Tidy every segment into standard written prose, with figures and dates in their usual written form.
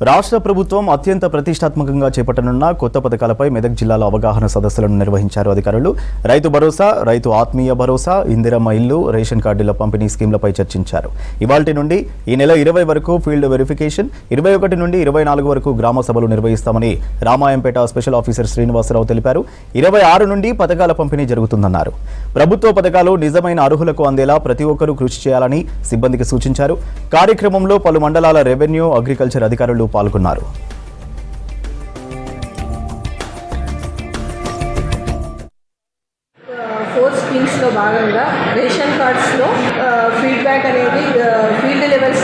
రాష్ట్ర ప్రభుత్వం అత్యంత ప్రతిష్టాత్మకంగా చేపట్టనున్న కొత్త పథకాలపై మెదక్ జిల్లాలో అవగాహన సదస్సులను నిర్వహించారు అధికారులు. రైతు భరోసా, రైతు ఆత్మీయ భరోసా, ఇందిరమ్మ ఇల్లు, రేషన్ కార్డుల పంపిణీ స్కీమ్లపై చర్చించారు. ఇవాల్టి నుండి ఈ నెల 20 వరకు ఫీల్డ్ వెరిఫికేషన్, 21 నుండి 24 వరకు గ్రామ సభలు నిర్వహిస్తామని రామాయంపేట స్పెషల్ ఆఫీసర్ శ్రీనివాసరావు తెలిపారు. 26 నుండి పథకాల పంపిణీ జరుగుతుందన్నారు. ప్రభుత్వ పథకాలు నిజమైన అర్హులకు అందేలా ప్రతి ఒక్కరూ కృషి చేయాలని సిబ్బందికి సూచించారు. కార్యక్రమంలో పలు మండలాల రెవెన్యూ, అగ్రికల్చర్ అధికారులు పాల్గొన్నారు. ఫోర్ స్కీమ్స్లో భాగంగా రేషన్ కార్డ్స్లో ఫీడ్బ్యాక్ అనేది ఫీల్డ్ లెవెల్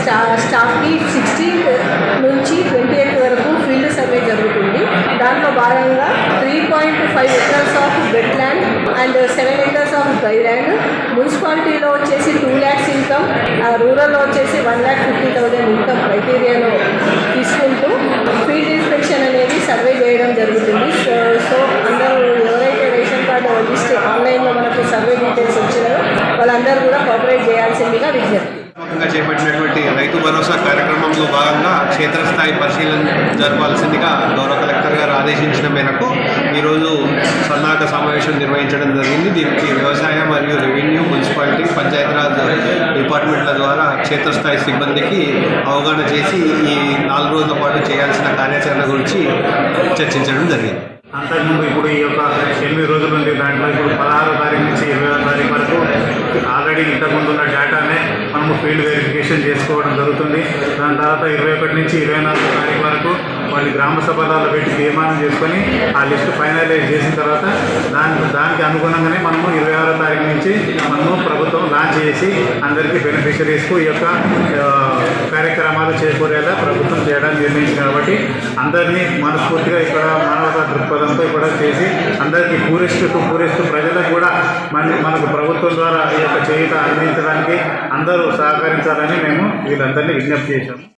స్టాఫ్కి 16 నుంచి 28 వరకు ఫీల్డ్ సర్వే జరుగుతుంది. దాంట్లో భాగంగా 3.5 acres of wet land and 7 acres of dry land, మున్సిపాలిటీలో వచ్చేసి 2 lakhs ఇన్కమ్, రూరల్లో వచ్చేసి 1,50,000 ఇన్కమ్ క్రైటీరియాలో తీసుకుంటూ ఫీల్డ్ ఇన్స్పెక్షన్ అనేది సర్వే చేయడం జరుగుతుంది. సో అందరూ ఎవరైతే రేషన్ కార్డు లిస్ట్ ఆన్లైన్లో మనకు సర్వే డీటెయిల్స్ వచ్చినాయో వాళ్ళందరూ కూడా కోఆపరేట్ చేయాల్సిందిగా విజ్ఞప్తి. చేపట్టినటువంటి రైతు భరోసా కార్యక్రమంలో భాగంగా క్షేత్రస్థాయి పరిశీలన జరపాల్సిందిగా గౌరవ కలెక్టర్ గారు ఆదేశించిన మేరకు ఈరోజు సన్నాహక సమావేశం నిర్వహించడం జరిగింది. దీనికి వ్యవసాయ మరియు రెవెన్యూ, మున్సిపాలిటీ, పంచాయతీరాజ్ డిపార్ట్మెంట్ల ద్వారా క్షేత్రస్థాయి సిబ్బందికి అవగాహన చేసి ఈ 4 రోజుల పాటు చేయాల్సిన కార్యాచరణ గురించి చర్చించడం జరిగింది. అంతకుముందు ఇప్పుడు ఈ యొక్క 8 రోజులు ఉంది. దాంట్లో ఇప్పుడు 16వ తారీఖు నుంచి 20వ తారీఖు వరకు ఆల్రెడీ ఇంతకుముందు ఉన్న డేటానే మనము ఫీల్డ్ వెరిఫికేషన్ చేసుకోవడం జరుగుతుంది. దాని తర్వాత 21 నుంచి 24వ తారీఖు వరకు వాళ్ళు గ్రామ సభలలో పెట్టి తీర్మానం చేసుకొని ఆ లిస్టు ఫైనలైజ్ చేసిన తర్వాత దానికి అనుగుణంగానే మనము 26వ తారీఖు నుంచి మనము ప్రభుత్వం లాంచ్ చేసి అందరికీ బెనిఫిషరీస్కు ఈ యొక్క కార్యక్రమాలు చేకూరేలా ప్రభుత్వం చేయడానికి నిర్ణయించింది. కాబట్టి అందరినీ మనస్ఫూర్తిగా ఇక్కడ మానవతా దృక్పథంతో ఇక్కడ చేసి అందరికీ పూరిస్తూ ప్రజలకు కూడా మనకు ప్రభుత్వం ద్వారా ఈ యొక్క చేయూత అందించడానికి అందరూ సహకరించాలని మేము వీళ్ళందరినీ విజ్ఞప్తి చేశాము.